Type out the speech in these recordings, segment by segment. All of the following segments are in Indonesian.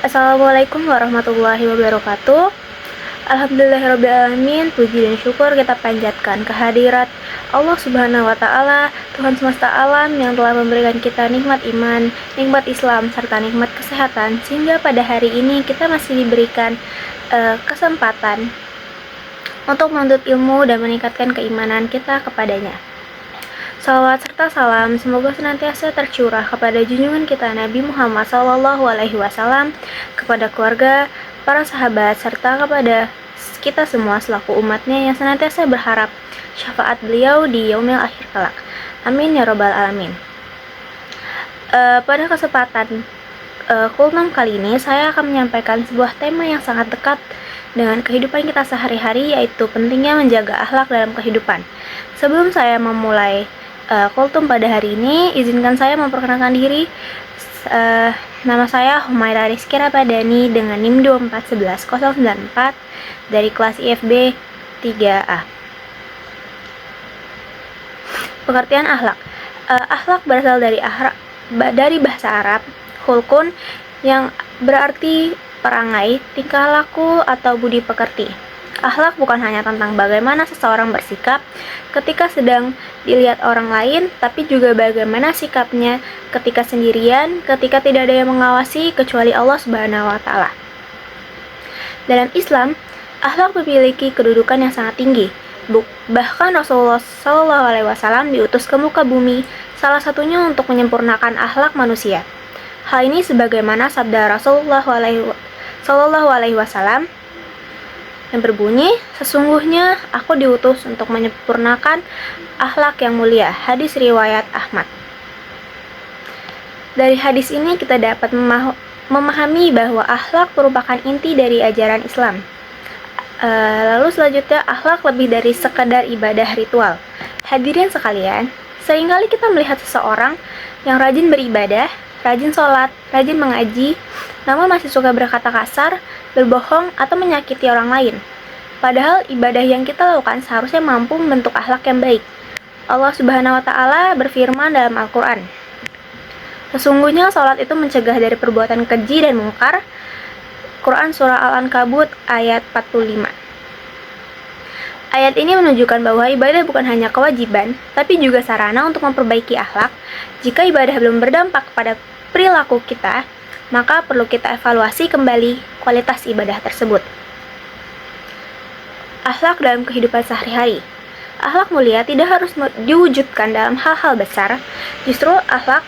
Assalamualaikum warahmatullahi wabarakatuh. Alhamdulillahirrabbilalamin. Puji dan syukur kita panjatkan kehadirat Allah subhanahu wa ta'ala, Tuhan semesta alam yang telah memberikan kita nikmat iman, nikmat Islam, serta nikmat kesehatan, sehingga pada hari ini kita masih diberikan kesempatan untuk menuntut ilmu dan meningkatkan keimanan kita kepadanya. Salawat serta salam semoga senantiasa tercurah kepada junjungan kita Nabi Muhammad SAW, kepada keluarga, para sahabat, serta kepada kita semua selaku umatnya yang senantiasa berharap syafaat beliau di yaumil akhir kelak. Amin ya robbal alamin. Pada kesempatan kultum kali ini saya akan menyampaikan sebuah tema yang sangat dekat dengan kehidupan kita sehari-hari, yaitu pentingnya menjaga akhlak dalam kehidupan. Sebelum saya memulai kultum pada hari ini, izinkan saya memperkenalkan diri. Nama saya Humaira Rizky Ramadhani dengan NIM 2411094 dari kelas IFB 3A. Pengertian akhlak. Akhlak berasal dari bahasa Arab khulqun, yang berarti perangai, tingkah laku, atau budi pekerti. Akhlak bukan hanya tentang bagaimana seseorang bersikap ketika sedang dilihat orang lain, tapi juga bagaimana sikapnya ketika sendirian, ketika tidak ada yang mengawasi kecuali Allah Subhanahu wa Ta'ala. Dalam Islam, akhlak memiliki kedudukan yang sangat tinggi. Bahkan Rasulullah SAW diutus ke muka bumi, salah satunya untuk menyempurnakan akhlak manusia. Hal ini sebagaimana sabda Rasulullah SAW yang berbunyi, sesungguhnya aku diutus untuk menyempurnakan akhlak yang mulia. Hadis riwayat Ahmad. Dari hadis ini kita dapat memahami bahwa akhlak merupakan inti dari ajaran Islam. Lalu selanjutnya, akhlak lebih dari sekedar ibadah ritual. Hadirin sekalian, seringkali kita melihat seseorang yang rajin beribadah, rajin sholat, rajin mengaji, namun masih suka berkata kasar, berbohong, atau menyakiti orang lain. Padahal ibadah yang kita lakukan seharusnya mampu membentuk akhlak yang baik. Allah Subhanahu wa Ta'ala berfirman dalam Al-Quran, sesungguhnya sholat itu mencegah dari perbuatan keji dan mungkar. Quran Surah Al-Ankabut ayat 45. Ayat ini menunjukkan bahwa ibadah bukan hanya kewajiban, tapi juga sarana untuk memperbaiki akhlak. Jika ibadah belum berdampak pada perilaku kita, maka perlu kita evaluasi kembali kualitas ibadah tersebut. Akhlak dalam kehidupan sehari-hari. Akhlak mulia tidak harus diwujudkan dalam hal-hal besar. Justru akhlak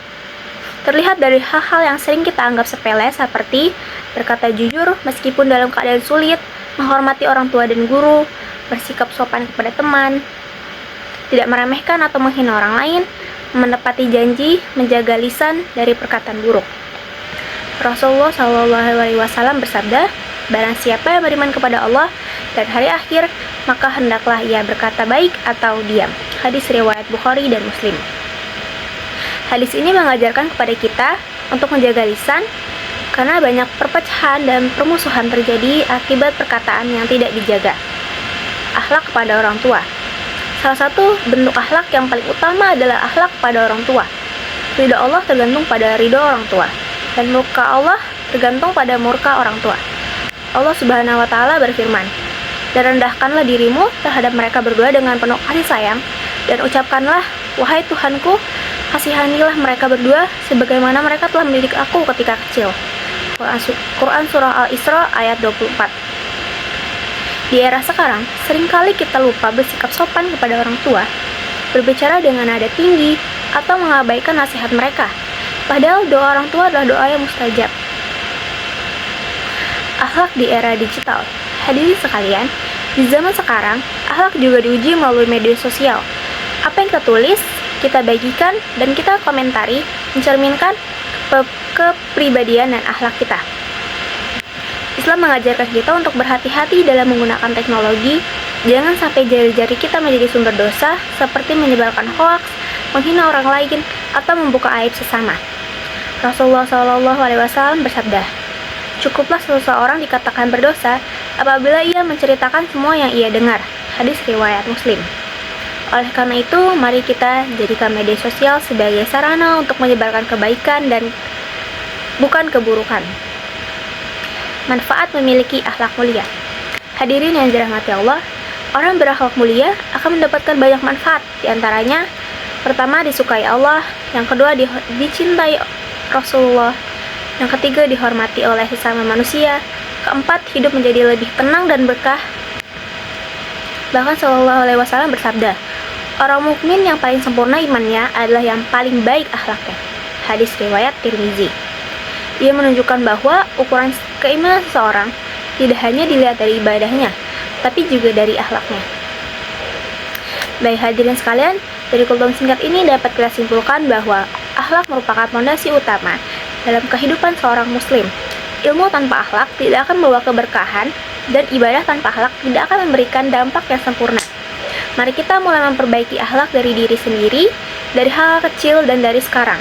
terlihat dari hal-hal yang sering kita anggap sepele, seperti berkata jujur meskipun dalam keadaan sulit, menghormati orang tua dan guru, bersikap sopan kepada teman, tidak meremehkan atau menghina orang lain, menepati janji, menjaga lisan dari perkataan buruk. Rasulullah SAW bersabda, barang siapa yang beriman kepada Allah dan hari akhir, maka hendaklah ia berkata baik atau diam. Hadis riwayat Bukhari dan Muslim. Hadis ini mengajarkan kepada kita untuk menjaga lisan, karena banyak perpecahan dan permusuhan terjadi akibat perkataan yang tidak dijaga. Akhlak kepada orang tua. Salah satu bentuk akhlak yang paling utama adalah akhlak kepada orang tua. Ridho Allah tergantung pada ridho orang tua, dan murka Allah tergantung pada murka orang tua. Allah Subhanahu wa Ta'ala berfirman, dan rendahkanlah dirimu terhadap mereka berdua dengan penuh kasih sayang, dan ucapkanlah, wahai Tuhanku, kasihanilah mereka berdua sebagaimana mereka telah mendidik aku ketika kecil. Quran Surah Al-Isra ayat 24. Di era sekarang, seringkali kita lupa bersikap sopan kepada orang tua, berbicara dengan nada tinggi, atau mengabaikan nasihat mereka. Padahal doa orang tua adalah doa yang mustajab. Akhlak di era digital. Hadirin sekalian, di zaman sekarang, akhlak juga diuji melalui media sosial. Apa yang kita tulis, kita bagikan, dan kita komentari mencerminkan kepribadian dan akhlak kita. Islam mengajarkan kita untuk berhati-hati dalam menggunakan teknologi. Jangan sampai jari-jari kita menjadi sumber dosa, seperti menyebarkan hoaks, menghina orang lain, atau membuka aib sesama. Rasulullah SAW bersabda, cukuplah seseorang dikatakan berdosa apabila ia menceritakan semua yang ia dengar. Hadis riwayat Muslim. Oleh karena itu, mari kita jadikan media sosial sebagai sarana untuk menyebarkan kebaikan dan bukan keburukan. manfaat memiliki akhlak mulia. Hadirin yang dirahmati Allah, orang berakhlak mulia akan mendapatkan banyak manfaat. Di antaranya, pertama, disukai Allah, yang kedua, dicintai Rasulullah, yang ketiga, dihormati oleh sesama manusia, keempat, hidup menjadi lebih tenang dan berkah. Bahkan Shallallahu Alaihi Wasallam bersabda, orang mukmin yang paling sempurna imannya adalah yang paling baik akhlaknya. Hadis riwayat Tirmizi. Ia menunjukkan bahwa ukuran keimanan seseorang tidak hanya dilihat dari ibadahnya, tapi juga dari akhlaknya. Baik hadirin sekalian, dari kultum singkat ini dapat kita simpulkan bahwa akhlak merupakan fondasi utama dalam kehidupan seorang muslim. Ilmu tanpa akhlak tidak akan membawa keberkahan, dan ibadah tanpa akhlak tidak akan memberikan dampak yang sempurna. Mari kita mulai memperbaiki akhlak dari diri sendiri, dari hal kecil dan dari sekarang.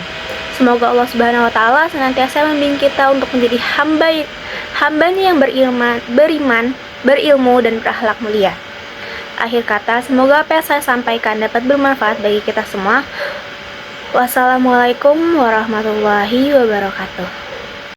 Semoga Allah Subhanahu wa Ta'ala senantiasa membimbing kita untuk menjadi hamba-Nya yang beriman, berilmu, dan berakhlak mulia. Akhir kata, semoga apa yang saya sampaikan dapat bermanfaat bagi kita semua. Wassalamualaikum warahmatullahi wabarakatuh.